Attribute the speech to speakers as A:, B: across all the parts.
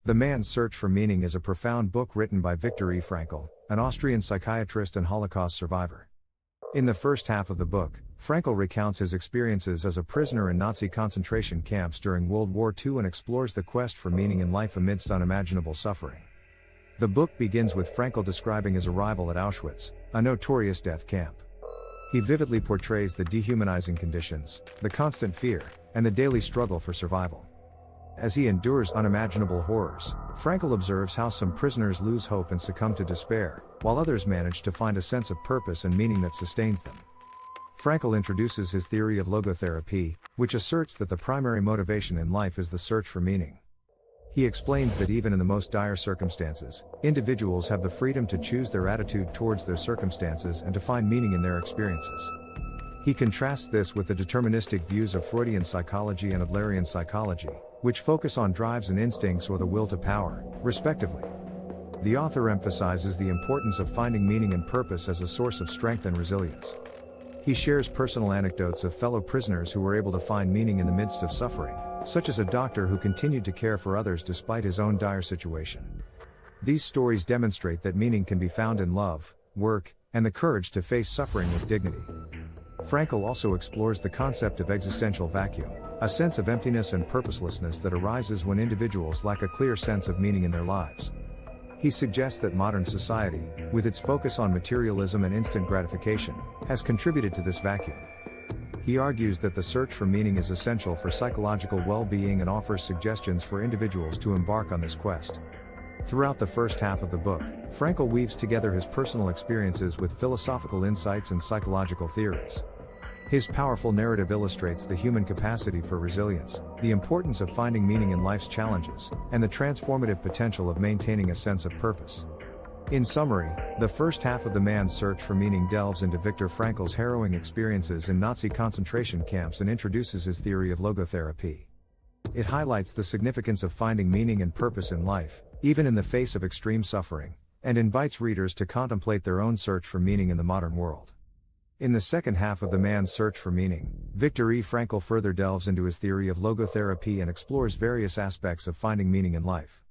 A: The Man's Search for Meaning is a profound book written by Viktor E. Frankl, an Austrian psychiatrist and Holocaust survivor. In the first half of the book, Frankl recounts his experiences as a prisoner in Nazi concentration camps during World War II and explores the quest for meaning in life amidst unimaginable suffering. The book begins with Frankl describing his arrival at Auschwitz, a notorious death camp. He vividly portrays the dehumanizing conditions, the constant fear, and the daily struggle for survival. As he endures unimaginable horrors, Frankl observes how some prisoners lose hope and succumb to despair, while others manage to find a sense of purpose and meaning that sustains them. Frankl introduces his theory of logotherapy, which asserts that the primary motivation in life is the search for meaning. He explains that even in the most dire circumstances, individuals have the freedom to choose their attitude towards their circumstances and to find meaning in their experiences. He contrasts this with the deterministic views of Freudian psychology and Adlerian psychology, which focus on drives and instincts or the will to power, respectively. The author emphasizes the importance of finding meaning and purpose as a source of strength and resilience. He shares personal anecdotes of fellow prisoners who were able to find meaning in the midst of suffering, such as a doctor who continued to care for others despite his own dire situation. These stories demonstrate that meaning can be found in love, work, and the courage to face suffering with dignity. Frankl also explores the concept of existential vacuum, a sense of emptiness and purposelessness that arises when individuals lack a clear sense of meaning in their lives. He suggests that modern society, with its focus on materialism and instant gratification, has contributed to this vacuum. He argues that the search for meaning is essential for psychological well-being and offers suggestions for individuals to embark on this quest. Throughout the first half of the book, Frankl weaves together his personal experiences with philosophical insights and psychological theories. His powerful narrative illustrates the human capacity for resilience, the importance of finding meaning in life's challenges, and the transformative potential of maintaining a sense of purpose. In summary, the first half of The Man's Search for Meaning delves into Viktor Frankl's harrowing experiences in Nazi concentration camps and introduces his theory of logotherapy. It highlights the significance of finding meaning and purpose in life, even in the face of extreme suffering, and invites readers to contemplate their own search for meaning in the modern world. In the second half of The Man's Search for Meaning, Viktor E. Frankl further delves into his theory of logotherapy and explores various aspects of finding meaning in life.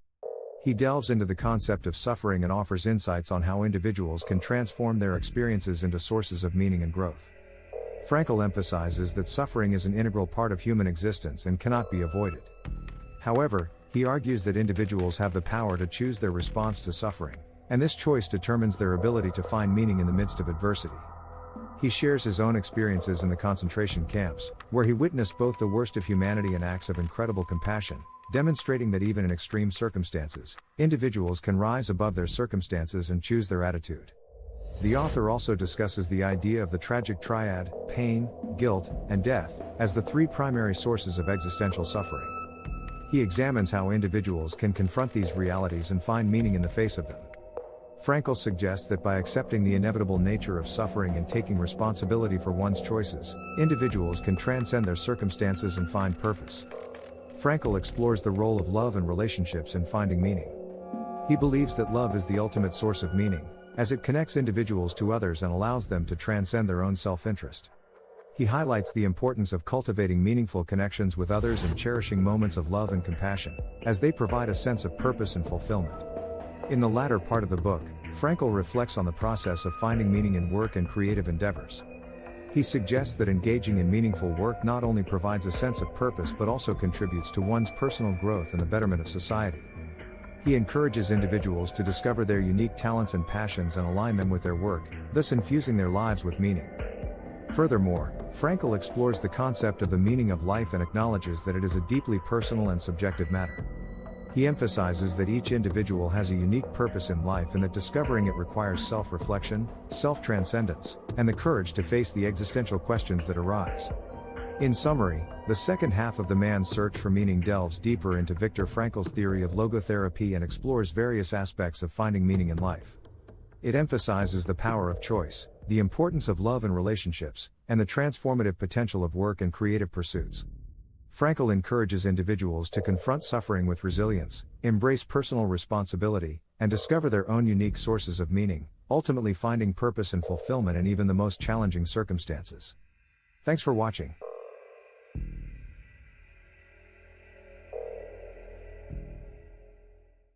A: He delves into the concept of suffering and offers insights on how individuals can transform their experiences into sources of meaning and growth. Frankl emphasizes that suffering is an integral part of human existence and cannot be avoided. However, he argues that individuals have the power to choose their response to suffering, and this choice determines their ability to find meaning in the midst of adversity. He shares his own experiences in the concentration camps, where he witnessed both the worst of humanity and acts of incredible compassion, demonstrating that even in extreme circumstances, individuals can rise above their circumstances and choose their attitude. The author also discusses the idea of the tragic triad, pain, guilt, and death, as the three primary sources of existential suffering. He examines how individuals can confront these realities and find meaning in the face of them. Frankl suggests that by accepting the inevitable nature of suffering and taking responsibility for one's choices, individuals can transcend their circumstances and find purpose. Frankl explores the role of love and relationships in finding meaning. He believes that love is the ultimate source of meaning, as it connects individuals to others and allows them to transcend their own self-interest. He highlights the importance of cultivating meaningful connections with others and cherishing moments of love and compassion, as they provide a sense of purpose and fulfillment. In the latter part of the book, Frankl reflects on the process of finding meaning in work and creative endeavors. He suggests that engaging in meaningful work not only provides a sense of purpose but also contributes to one's personal growth and the betterment of society. He encourages individuals to discover their unique talents and passions and align them with their work, thus infusing their lives with meaning. Furthermore, Frankl explores the concept of the meaning of life and acknowledges that it is a deeply personal and subjective matter. He emphasizes that each individual has a unique purpose in life and that discovering it requires self-reflection, self-transcendence, and the courage to face the existential questions that arise. In summary, the second half of The Man's Search for Meaning delves deeper into Viktor Frankl's theory of logotherapy and explores various aspects of finding meaning in life. It emphasizes the power of choice, the importance of love and relationships, and the transformative potential of work and creative pursuits. Frankl encourages individuals to confront suffering with resilience, embrace personal responsibility, and discover their own unique sources of meaning, ultimately finding purpose and fulfillment in even the most challenging circumstances. Thanks for watching.